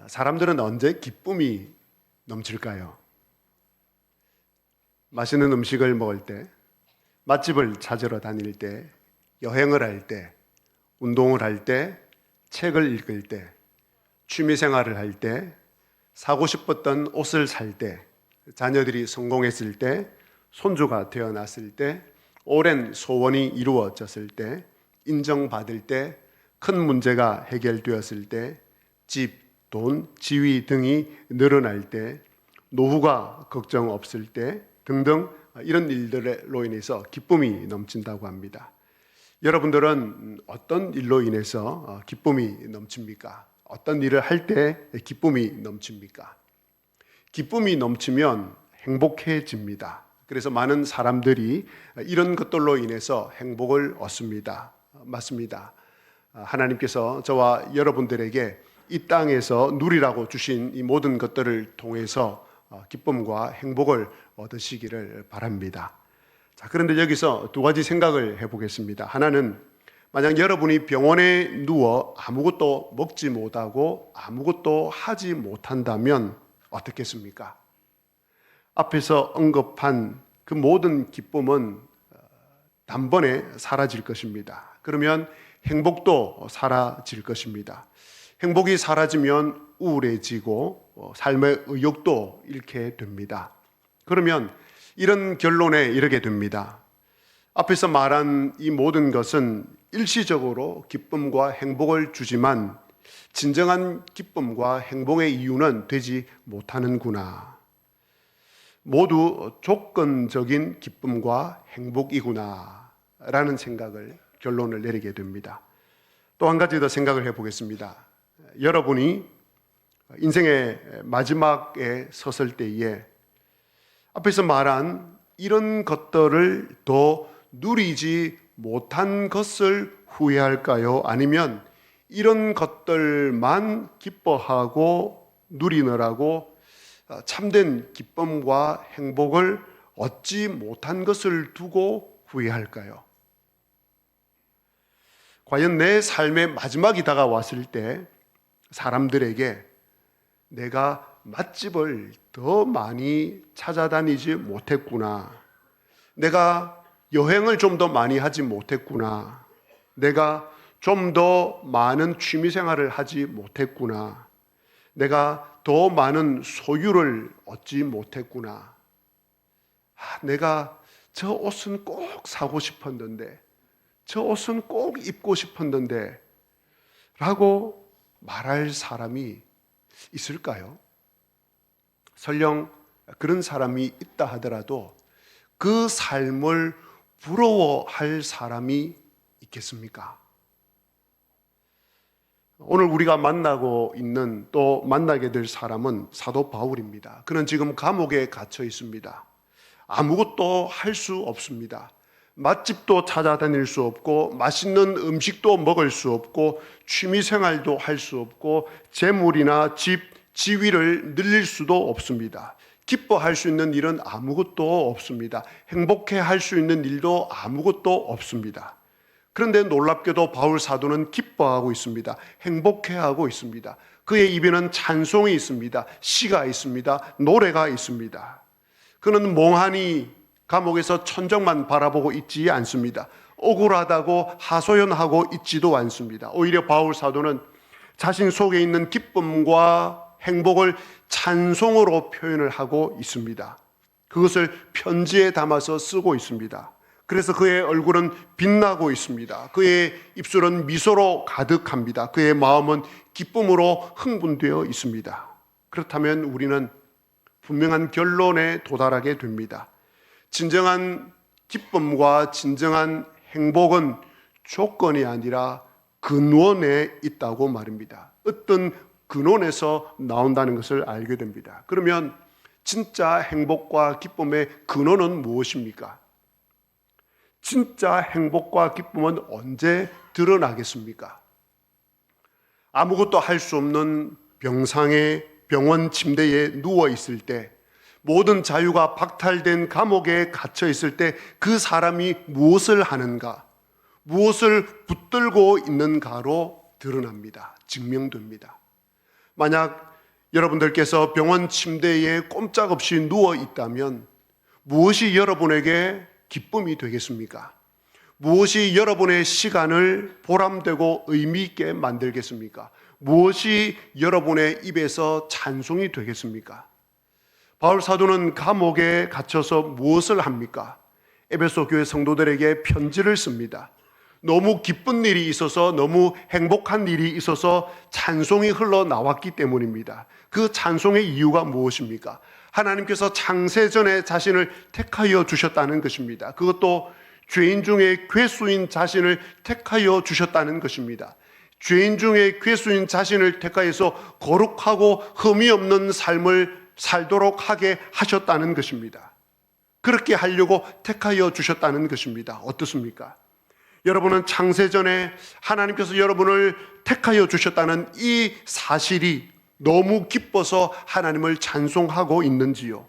사람들은 언제 기쁨이 넘칠까요? 맛있는 음식을 먹을 때, 맛집을 찾으러 다닐 때, 여행을 할 때, 운동을 할 때, 책을 읽을 때, 취미 생활을 할 때, 사고 싶었던 옷을 살 때, 자녀들이 성공했을 때, 손주가 태어났을 때, 오랜 소원이 이루어졌을 때, 인정받을 때, 큰 문제가 해결되었을 때, 집, 돈, 지위 등이 늘어날 때, 노후가 걱정 없을 때 등등 이런 일들로 인해서 기쁨이 넘친다고 합니다. 여러분들은 어떤 일로 인해서 기쁨이 넘칩니까? 어떤 일을 할 때 기쁨이 넘칩니까? 기쁨이 넘치면 행복해집니다. 그래서 많은 사람들이 이런 것들로 인해서 행복을 얻습니다. 맞습니다. 하나님께서 저와 여러분들에게 이 땅에서 누리라고 주신 이 모든 것들을 통해서 기쁨과 행복을 얻으시기를 바랍니다. 자, 그런데 여기서 두 가지 생각을 해보겠습니다. 하나는 만약 여러분이 병원에 누워 아무것도 먹지 못하고 아무것도 하지 못한다면 어떻겠습니까? 앞에서 언급한 그 모든 기쁨은 단번에 사라질 것입니다. 그러면 행복도 사라질 것입니다. 행복이 사라지면 우울해지고 삶의 의욕도 잃게 됩니다. 그러면 이런 결론에 이르게 됩니다. 앞에서 말한 이 모든 것은 일시적으로 기쁨과 행복을 주지만 진정한 기쁨과 행복의 이유는 되지 못하는구나. 모두 조건적인 기쁨과 행복이구나 라는 생각을 결론을 내리게 됩니다. 또 한 가지 더 생각을 해보겠습니다. 여러분이 인생의 마지막에 섰을 때에 앞에서 말한 이런 것들을 더 누리지 못한 것을 후회할까요? 아니면 이런 것들만 기뻐하고 누리느라고 참된 기쁨과 행복을 얻지 못한 것을 두고 후회할까요? 과연 내 삶의 마지막이 다가왔을 때 사람들에게 내가 맛집을 더 많이 찾아다니지 못했구나, 내가 여행을 좀 더 많이 하지 못했구나, 내가 좀 더 많은 취미생활을 하지 못했구나, 내가 더 많은 소유를 얻지 못했구나, 내가 저 옷은 꼭 사고 싶었는데, 저 옷은 꼭 입고 싶었는데 라고 말할 사람이 있을까요? 설령 그런 사람이 있다 하더라도 그 삶을 부러워할 사람이 있겠습니까? 오늘 우리가 만나고 있는, 또 만나게 될 사람은 사도 바울입니다. 그는 지금 감옥에 갇혀 있습니다. 아무것도 할 수 없습니다. 맛집도 찾아다닐 수 없고, 맛있는 음식도 먹을 수 없고, 취미생활도 할 수 없고, 재물이나 집, 지위를 늘릴 수도 없습니다. 기뻐할 수 있는 일은 아무것도 없습니다. 행복해 할 수 있는 일도 아무것도 없습니다. 그런데 놀랍게도 바울 사도는 기뻐하고 있습니다. 행복해하고 있습니다. 그의 입에는 찬송이 있습니다. 시가 있습니다. 노래가 있습니다. 그는 멍하니 감옥에서 천정만 바라보고 있지 않습니다. 억울하다고 하소연하고 있지도 않습니다. 오히려 바울 사도는 자신 속에 있는 기쁨과 행복을 찬송으로 표현을 하고 있습니다. 그것을 편지에 담아서 쓰고 있습니다. 그래서 그의 얼굴은 빛나고 있습니다. 그의 입술은 미소로 가득합니다. 그의 마음은 기쁨으로 흥분되어 있습니다. 그렇다면 우리는 분명한 결론에 도달하게 됩니다. 진정한 기쁨과 진정한 행복은 조건이 아니라 근원에 있다고 말입니다. 어떤 근원에서 나온다는 것을 알게 됩니다. 그러면 진짜 행복과 기쁨의 근원은 무엇입니까? 진짜 행복과 기쁨은 언제 드러나겠습니까? 아무것도 할 수 없는 병상의 병원 침대에 누워 있을 때, 모든 자유가 박탈된 감옥에 갇혀 있을 때 그 사람이 무엇을 하는가, 무엇을 붙들고 있는가로 드러납니다. 증명됩니다. 만약 여러분들께서 병원 침대에 꼼짝없이 누워 있다면 무엇이 여러분에게 기쁨이 되겠습니까? 무엇이 여러분의 시간을 보람되고 의미 있게 만들겠습니까? 무엇이 여러분의 입에서 찬송이 되겠습니까? 바울 사도는 감옥에 갇혀서 무엇을 합니까? 에베소 교회 성도들에게 편지를 씁니다. 너무 기쁜 일이 있어서, 너무 행복한 일이 있어서 찬송이 흘러나왔기 때문입니다. 그 찬송의 이유가 무엇입니까? 하나님께서 창세전에 자신을 택하여 주셨다는 것입니다. 그것도 죄인 중에 괴수인 자신을 택하여 주셨다는 것입니다. 죄인 중에 괴수인 자신을 택하여서 거룩하고 흠이 없는 삶을 살도록 하게 하셨다는 것입니다. 그렇게 하려고 택하여 주셨다는 것입니다. 어떻습니까? 여러분은 창세전에 하나님께서 여러분을 택하여 주셨다는 이 사실이 너무 기뻐서 하나님을 찬송하고 있는지요?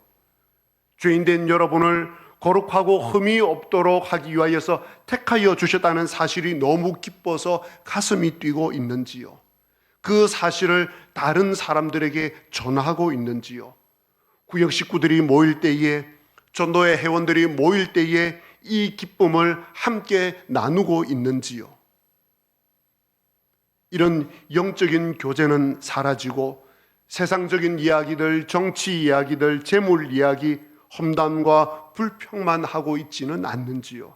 죄인된 여러분을 거룩하고 흠이 없도록 하기 위하여서 택하여 주셨다는 사실이 너무 기뻐서 가슴이 뛰고 있는지요? 그 사실을 다른 사람들에게 전하고 있는지요? 구역 식구들이 모일 때에, 전도회 회원들이 모일 때에 이 기쁨을 함께 나누고 있는지요? 이런 영적인 교제는 사라지고 세상적인 이야기들, 정치 이야기들, 재물 이야기, 험담과 불평만 하고 있지는 않는지요?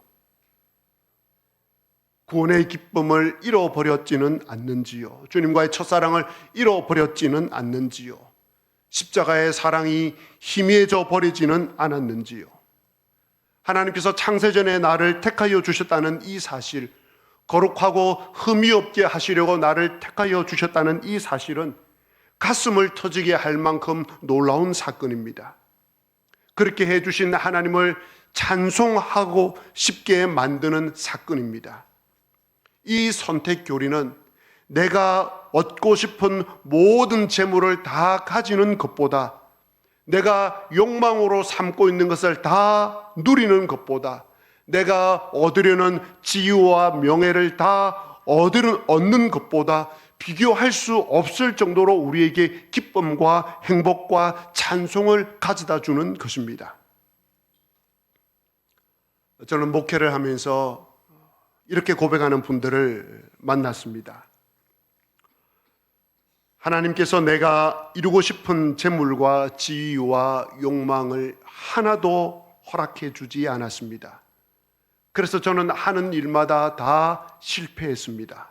구원의 기쁨을 잃어버렸지는 않는지요? 주님과의 첫사랑을 잃어버렸지는 않는지요? 십자가의 사랑이 희미해져 버리지는 않았는지요? 하나님께서 창세전에 나를 택하여 주셨다는 이 사실, 거룩하고 흠이 없게 하시려고 나를 택하여 주셨다는 이 사실은 가슴을 터지게 할 만큼 놀라운 사건입니다. 그렇게 해주신 하나님을 찬송하고 싶게 만드는 사건입니다. 이 선택 교리는 내가 얻고 싶은 모든 재물을 다 가지는 것보다, 내가 욕망으로 삼고 있는 것을 다 누리는 것보다, 내가 얻으려는 지위와 명예를 다 얻는 것보다 비교할 수 없을 정도로 우리에게 기쁨과 행복과 찬송을 가져다 주는 것입니다. 저는 목회를 하면서 이렇게 고백하는 분들을 만났습니다. 하나님께서 내가 이루고 싶은 재물과 지위와 욕망을 하나도 허락해 주지 않았습니다. 그래서 저는 하는 일마다 다 실패했습니다.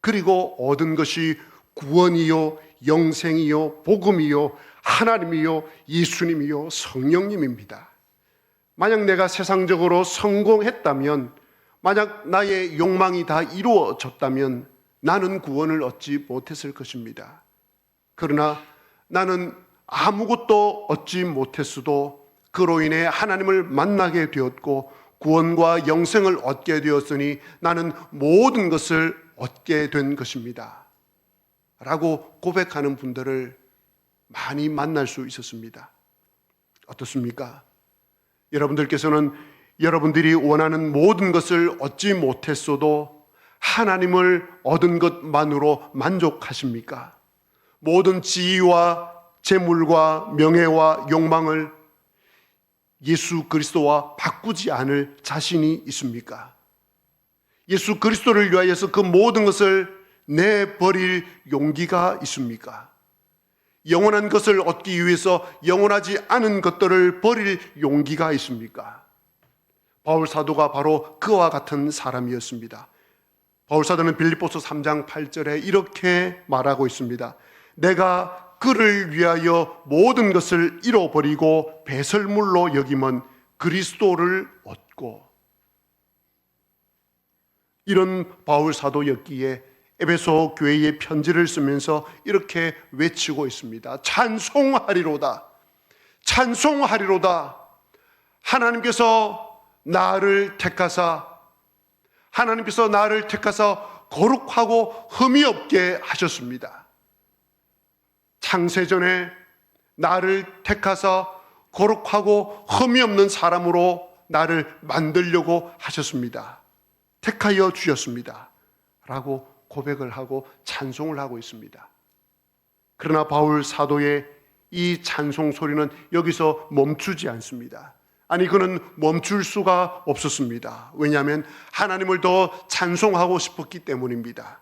그리고 얻은 것이 구원이요, 영생이요, 복음이요, 하나님이요, 예수님이요, 성령님입니다. 만약 내가 세상적으로 성공했다면, 만약 나의 욕망이 다 이루어졌다면 나는 구원을 얻지 못했을 것입니다. 그러나 나는 아무것도 얻지 못했어도 그로 인해 하나님을 만나게 되었고 구원과 영생을 얻게 되었으니 나는 모든 것을 얻게 된 것입니다. 라고 고백하는 분들을 많이 만날 수 있었습니다. 어떻습니까? 여러분들께서는 여러분들이 원하는 모든 것을 얻지 못했어도 하나님을 얻은 것만으로 만족하십니까? 모든 지위와 재물과 명예와 욕망을 예수 그리스도와 바꾸지 않을 자신이 있습니까? 예수 그리스도를 위하여서 그 모든 것을 내버릴 용기가 있습니까? 영원한 것을 얻기 위해서 영원하지 않은 것들을 버릴 용기가 있습니까? 바울 사도가 바로 그와 같은 사람이었습니다. 바울 사도는 빌립보서 3장 8절에 이렇게 말하고 있습니다. 내가 그를 위하여 모든 것을 잃어버리고 배설물로 여김은 그리스도를 얻고. 이런 바울 사도였기에 에베소 교회에 편지를 쓰면서 이렇게 외치고 있습니다. 찬송하리로다. 찬송하리로다. 하나님께서 나를 택하사 거룩하고 흠이 없게 하셨습니다. 창세전에 나를 택하사 거룩하고 흠이 없는 사람으로 나를 만들려고 하셨습니다. 택하여 주셨습니다. 라고 고백을 하고 찬송을 하고 있습니다. 그러나 바울 사도의 이 찬송 소리는 여기서 멈추지 않습니다. 아니, 그는 멈출 수가 없었습니다. 왜냐하면 하나님을 더 찬송하고 싶었기 때문입니다.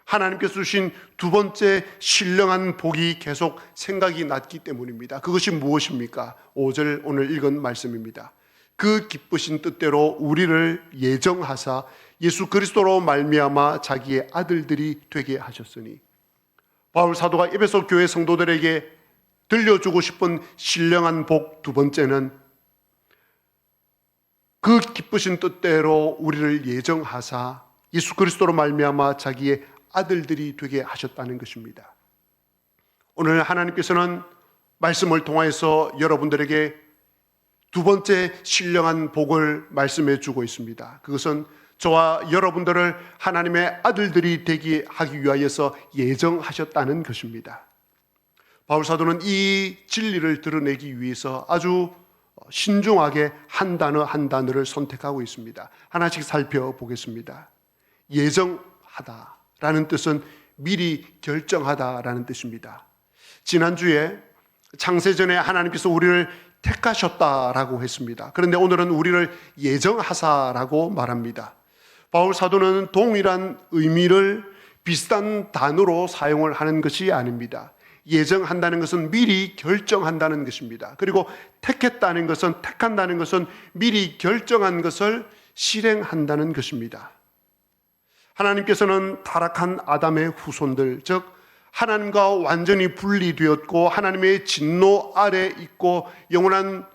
하나님께서 주신 두 번째 신령한 복이 계속 생각이 났기 때문입니다. 그것이 무엇입니까? 5절 오늘 읽은 말씀입니다. 그 기쁘신 뜻대로 우리를 예정하사 예수 그리스도로 말미암아 자기의 아들들이 되게 하셨으니, 바울 사도가 에베소 교회 성도들에게 들려주고 싶은 신령한 복 두 번째는 그 기쁘신 뜻대로 우리를 예정하사 예수 그리스도로 말미암아 자기의 아들들이 되게 하셨다는 것입니다. 오늘 하나님께서는 말씀을 통해서 여러분들에게 두 번째 신령한 복을 말씀해 주고 있습니다. 그것은 저와 여러분들을 하나님의 아들들이 되게 하기 위하여서 예정하셨다는 것입니다. 바울 사도는 이 진리를 드러내기 위해서 아주 신중하게 한 단어 한 단어를 선택하고 있습니다. 하나씩 살펴보겠습니다. 예정하다라는 뜻은 미리 결정하다라는 뜻입니다. 지난주에 창세전에 하나님께서 우리를 택하셨다라고 했습니다. 그런데 오늘은 우리를 예정하사라고 말합니다. 바울 사도는 동일한 의미를 비슷한 단어로 사용을 하는 것이 아닙니다. 예정한다는 것은 미리 결정한다는 것입니다. 그리고 택했다는 것은, 택한다는 것은 미리 결정한 것을 실행한다는 것입니다. 하나님께서는 타락한 아담의 후손들, 즉 하나님과 완전히 분리되었고 하나님의 진노 아래 있고 영원한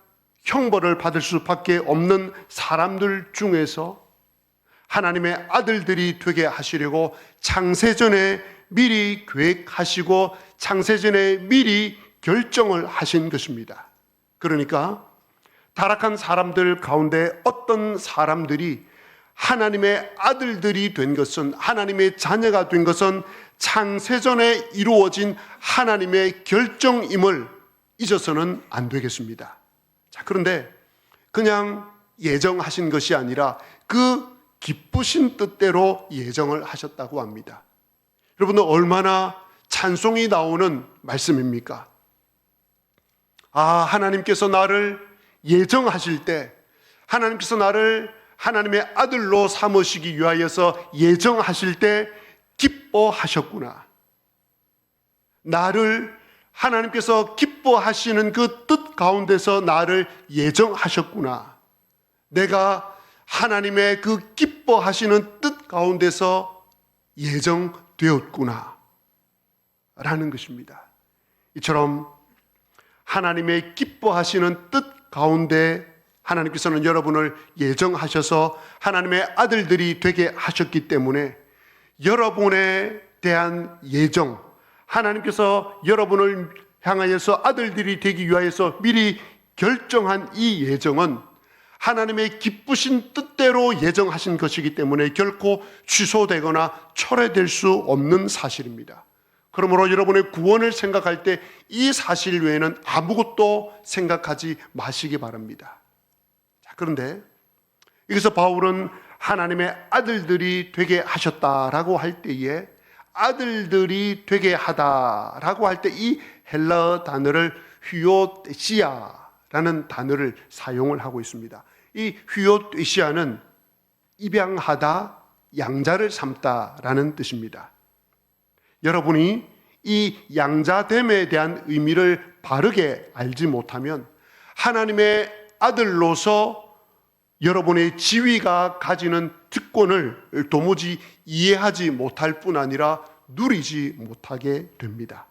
형벌을 받을 수밖에 없는 사람들 중에서 하나님의 아들들이 되게 하시려고 창세전에 미리 계획하시고 창세전에 미리 결정을 하신 것입니다. 그러니까 타락한 사람들 가운데 어떤 사람들이 하나님의 아들들이 된 것은, 하나님의 자녀가 된 것은 창세전에 이루어진 하나님의 결정임을 잊어서는 안 되겠습니다. 자, 그런데 그냥 예정하신 것이 아니라 그 기쁘신 뜻대로 예정을 하셨다고 합니다. 여러분들, 얼마나 찬송이 나오는 말씀입니까? 하나님께서 나를 예정하실 때, 하나님께서 나를 하나님의 아들로 삼으시기 위하여서 예정하실 때 기뻐하셨구나. 나를 하나님께서 기뻐하시는 그 뜻 가운데서 나를 예정하셨구나. 내가 하나님의 그 기뻐하시는 뜻 가운데서 예정되었구나 라는 것입니다. 이처럼 하나님의 기뻐하시는 뜻 가운데 하나님께서는 여러분을 예정하셔서 하나님의 아들들이 되게 하셨기 때문에 여러분에 대한 예정, 하나님께서 여러분을 향하여서 아들들이 되기 위하여서 미리 결정한 이 예정은 하나님의 기쁘신 뜻대로 예정하신 것이기 때문에 결코 취소되거나 철회될 수 없는 사실입니다. 그러므로 여러분의 구원을 생각할 때 이 사실 외에는 아무것도 생각하지 마시기 바랍니다. 자, 그런데 여기서 바울은 하나님의 아들들이 되게 하셨다라고 할 때에 아들들이 되게 하다라고 할 때 이 헬라어 단어를 휴오데시아라는 단어를 사용을 하고 있습니다. 이 휴오데시아는 입양하다, 양자를 삼다라는 뜻입니다. 여러분이 이 양자됨에 대한 의미를 바르게 알지 못하면 하나님의 아들로서 여러분의 지위가 가지는 특권을 도무지 이해하지 못할 뿐 아니라 누리지 못하게 됩니다.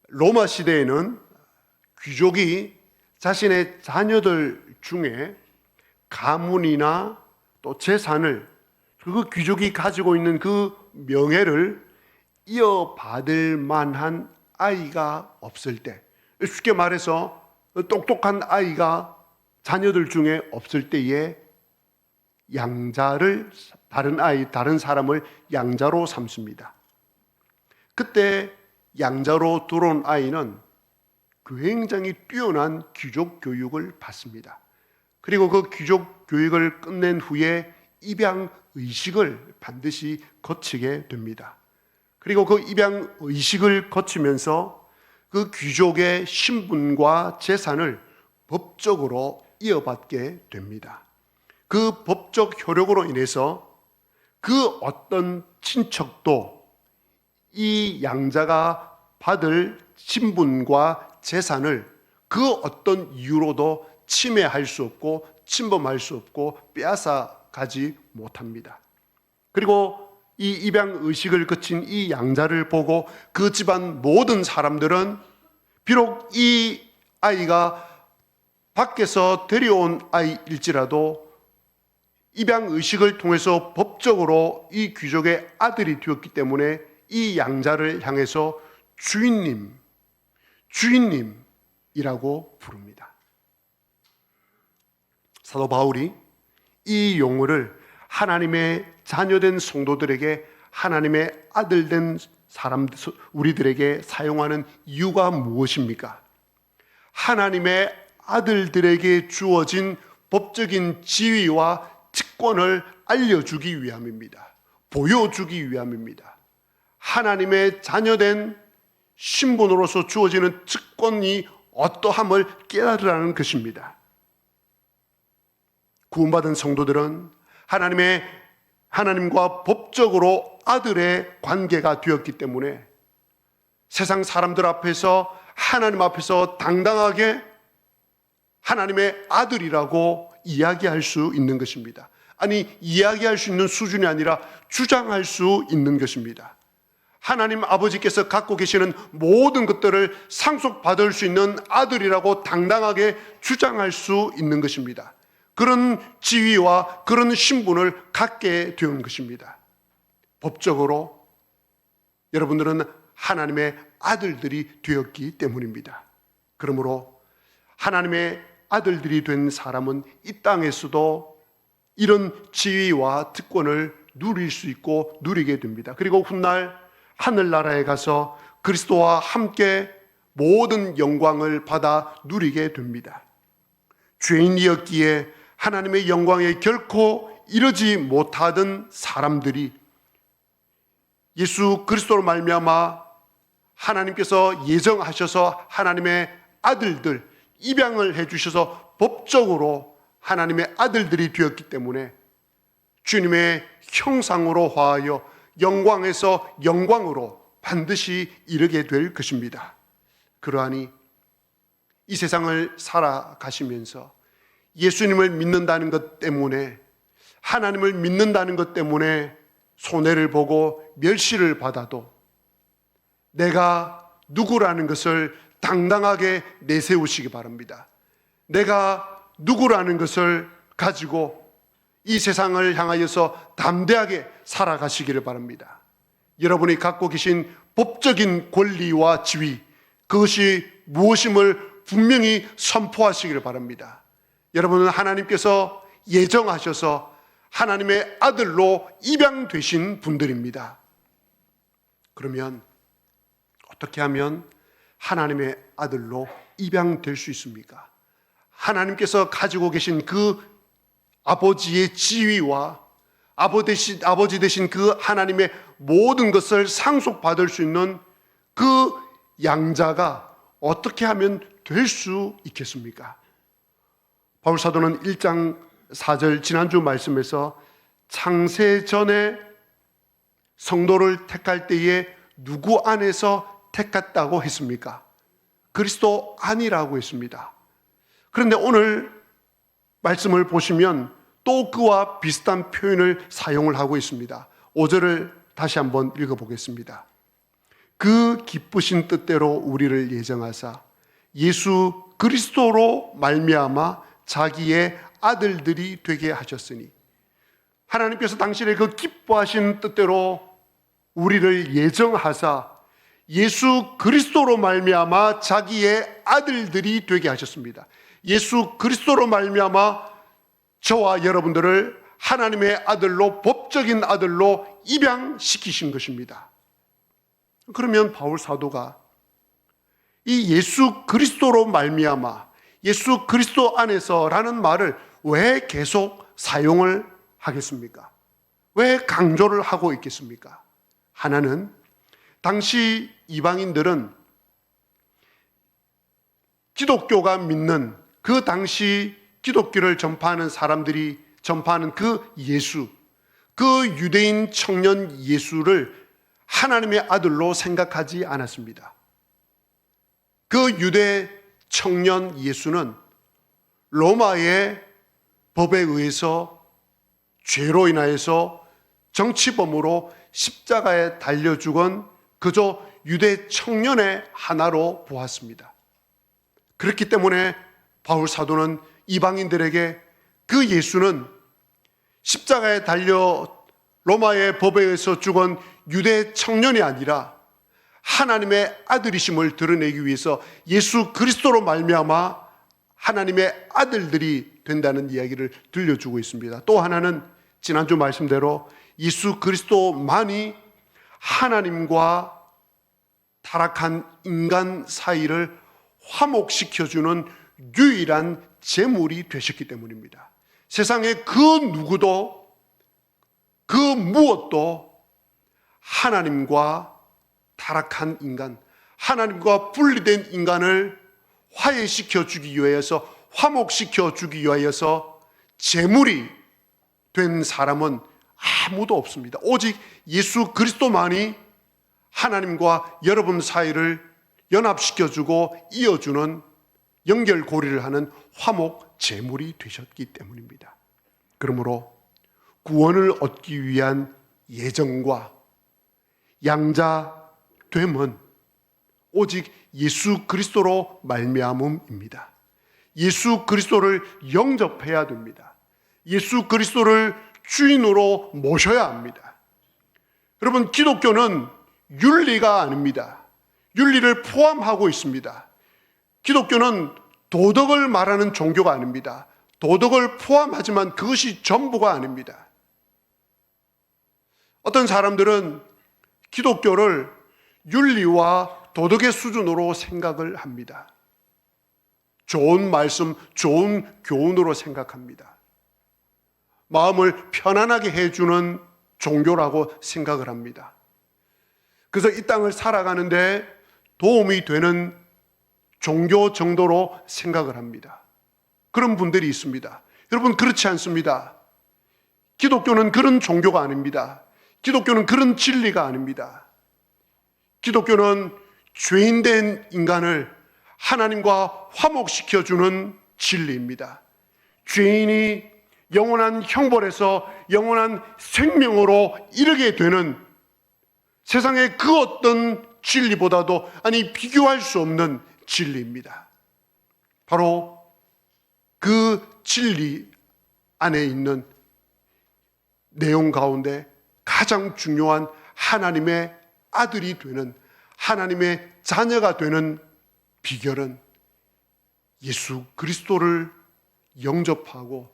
로마 시대에는 귀족이 자신의 자녀들 중에 가문이나 또 재산을, 그 귀족이 가지고 있는 그 명예를 이어받을 만한 아이가 없을 때, 쉽게 말해서 똑똑한 아이가 자녀들 중에 없을 때에 양자를, 다른 사람을 양자로 삼습니다. 그때 양자로 들어온 아이는 굉장히 뛰어난 귀족 교육을 받습니다. 그리고 그 귀족 교육을 끝낸 후에 입양 의식을 반드시 거치게 됩니다. 그리고 그 입양 의식을 거치면서 그 귀족의 신분과 재산을 법적으로 이어받게 됩니다. 그 법적 효력으로 인해서 그 어떤 친척도 이 양자가 받을 신분과 재산을 그 어떤 이유로도 침해할 수 없고 침범할 수 없고 빼앗아 가지 못합니다. 그리고 이 입양 의식을 거친 이 양자를 보고 그 집안 모든 사람들은 비록 이 아이가 밖에서 데려온 아이일지라도 입양 의식을 통해서 법적으로 이 귀족의 아들이 되었기 때문에 이 양자를 향해서 주인님, 주인님이라고 부릅니다. 사도 바울이 이 용어를 하나님의 자녀된 성도들에게, 하나님의 아들된 사람들, 우리들에게 사용하는 이유가 무엇입니까? 하나님의 아들들에게 주어진 법적인 지위와 특권을 알려주기 위함입니다. 보여주기 위함입니다. 하나님의 자녀된 신분으로서 주어지는 특권이 어떠함을 깨달으라는 것입니다. 구원받은 성도들은 하나님과 법적으로 아들의 관계가 되었기 때문에 세상 사람들 앞에서, 하나님 앞에서 당당하게 하나님의 아들이라고 이야기할 수 있는 것입니다. 아니, 이야기할 수 있는 수준이 아니라 주장할 수 있는 것입니다. 하나님 아버지께서 갖고 계시는 모든 것들을 상속받을 수 있는 아들이라고 당당하게 주장할 수 있는 것입니다. 그런 지위와 그런 신분을 갖게 된 것입니다. 법적으로 여러분들은 하나님의 아들들이 되었기 때문입니다. 그러므로 하나님의 아들들이 된 사람은 이 땅에서도 이런 지위와 특권을 누릴 수 있고 누리게 됩니다. 그리고 훗날 하늘나라에 가서 그리스도와 함께 모든 영광을 받아 누리게 됩니다. 죄인이었기에 하나님의 영광에 결코 이르지 못하던 사람들이 예수 그리스도로 말미암아 하나님께서 예정하셔서 하나님의 아들들, 입양을 해주셔서 법적으로 하나님의 아들들이 되었기 때문에 주님의 형상으로 화하여 영광에서 영광으로 반드시 이르게 될 것입니다. 그러하니 이 세상을 살아가시면서 예수님을 믿는다는 것 때문에, 하나님을 믿는다는 것 때문에 손해를 보고 멸시를 받아도 내가 누구라는 것을 당당하게 내세우시기 바랍니다. 내가 누구라는 것을 가지고 이 세상을 향하여서 담대하게 살아가시기를 바랍니다. 여러분이 갖고 계신 법적인 권리와 지위, 그것이 무엇임을 분명히 선포하시기를 바랍니다. 여러분은 하나님께서 예정하셔서 하나님의 아들로 입양되신 분들입니다. 그러면 어떻게 하면 하나님의 아들로 입양될 수 있습니까? 하나님께서 가지고 계신 그 아버지의 지위와 아버지 되신 그 하나님의 모든 것을 상속받을 수 있는 그 양자가 어떻게 하면 될 수 있겠습니까? 바울 사도는 1장 4절 지난주 말씀에서 창세 전에 성도를 택할 때에 누구 안에서 택했다고 했습니까? 그리스도 안이라고 했습니다. 그런데 오늘 말씀을 보시면 또 그와 비슷한 표현을 사용을 하고 있습니다. 5절을 다시 한번 읽어보겠습니다. 그 기쁘신 뜻대로 우리를 예정하사 예수 그리스도로 말미암아 자기의 아들들이 되게 하셨으니, 하나님께서 당신의 그 기뻐하신 뜻대로 우리를 예정하사 예수 그리스도로 말미암아 자기의 아들들이 되게 하셨습니다. 예수 그리스도로 말미암아 저와 여러분들을 하나님의 아들로, 법적인 아들로 입양시키신 것입니다. 그러면 바울 사도가 이 예수 그리스도로 말미암아, 예수 그리스도 안에서라는 말을 왜 계속 사용을 하겠습니까? 왜 강조를 하고 있겠습니까? 하나는 당시 이방인들은 기독교가 믿는 그 당시 기독교를 전파하는 사람들이 전파하는 그 예수, 그 유대인 청년 예수를 하나님의 아들로 생각하지 않았습니다. 그 유대 청년 예수는 로마의 법에 의해서 죄로 인하여서 정치범으로 십자가에 달려 죽은 그저 유대 청년의 하나로 보았습니다. 그렇기 때문에 바울 사도는 이방인들에게 그 예수는 십자가에 달려 로마의 법에 의해서 죽은 유대 청년이 아니라 하나님의 아들이심을 드러내기 위해서 예수 그리스도로 말미암아 하나님의 아들들이 된다는 이야기를 들려주고 있습니다. 또 하나는 지난주 말씀대로 예수 그리스도만이 하나님과 타락한 인간 사이를 화목시켜주는 유일한 제물이 되셨기 때문입니다. 세상에 그 누구도 그 무엇도 하나님과 타락한 인간, 하나님과 분리된 인간을 화해시켜 주기 위하여서, 화목시켜 주기 위하여서 제물이 된 사람은 아무도 없습니다. 오직 예수 그리스도만이 하나님과 여러분 사이를 연합시켜주고 이어주는 연결고리를 하는 화목 제물이 되셨기 때문입니다. 그러므로 구원을 얻기 위한 예정과 양자됨은 오직 예수 그리스도로 말미암음입니다. 예수 그리스도를 영접해야 됩니다. 예수 그리스도를 주인으로 모셔야 합니다. 여러분, 기독교는 윤리가 아닙니다. 윤리를 포함하고 있습니다. 기독교는 도덕을 말하는 종교가 아닙니다. 도덕을 포함하지만 그것이 전부가 아닙니다. 어떤 사람들은 기독교를 윤리와 도덕의 수준으로 생각을 합니다. 좋은 말씀, 좋은 교훈으로 생각합니다. 마음을 편안하게 해주는 종교라고 생각을 합니다. 그래서 이 땅을 살아가는데 도움이 되는 종교 정도로 생각을 합니다. 그런 분들이 있습니다. 여러분, 그렇지 않습니다. 기독교는 그런 종교가 아닙니다. 기독교는 그런 진리가 아닙니다. 기독교는 죄인된 인간을 하나님과 화목시켜주는 진리입니다. 죄인이 영원한 형벌에서 영원한 생명으로 이르게 되는 세상의 그 어떤 진리보다도 비교할 수 없는 진리입니다. 바로 그 진리 안에 있는 내용 가운데 가장 중요한 하나님의 아들이 되는, 하나님의 자녀가 되는 비결은 예수 그리스도를 영접하고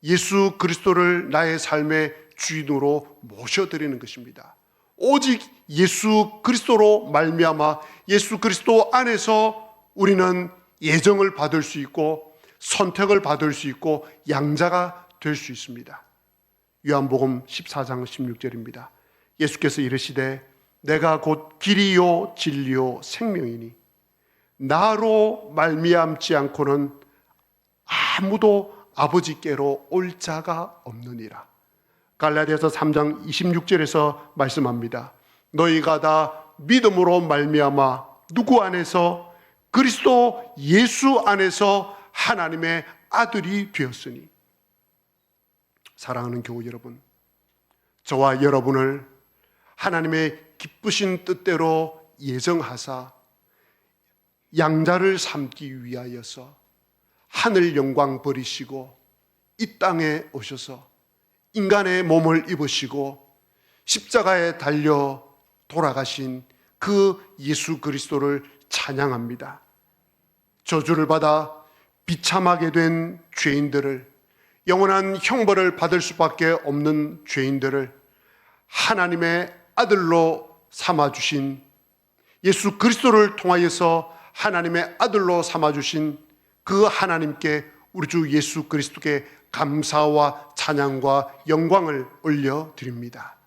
예수 그리스도를 나의 삶의 주인으로 모셔드리는 것입니다. 오직 예수 그리스도로 말미암아 예수 그리스도 안에서 우리는 예정을 받을 수 있고 선택을 받을 수 있고 양자가 될 수 있습니다. 요한복음 14장 16절입니다. 예수께서 이르시되 내가 곧 길이요 진리요 생명이니 나로 말미암지 않고는 아무도 아버지께로 올 자가 없느니라. 갈라디아서 3장 26절에서 말씀합니다. 너희가 다 믿음으로 말미암아 누구 안에서? 그리스도 예수 안에서 하나님의 아들이 되었으니. 사랑하는 교우 여러분, 저와 여러분을 하나님의 기쁘신 뜻대로 예정하사 양자를 삼기 위하여서 하늘 영광 버리시고 이 땅에 오셔서 인간의 몸을 입으시고 십자가에 달려 돌아가신 그 예수 그리스도를 찬양합니다. 저주를 받아 비참하게 된 죄인들을, 영원한 형벌을 받을 수밖에 없는 죄인들을 하나님의 아들로 삼아주신, 예수 그리스도를 통하여서 하나님의 아들로 삼아주신 그 하나님께, 우리 주 예수 그리스도께 감사와 찬양과 영광을 올려드립니다.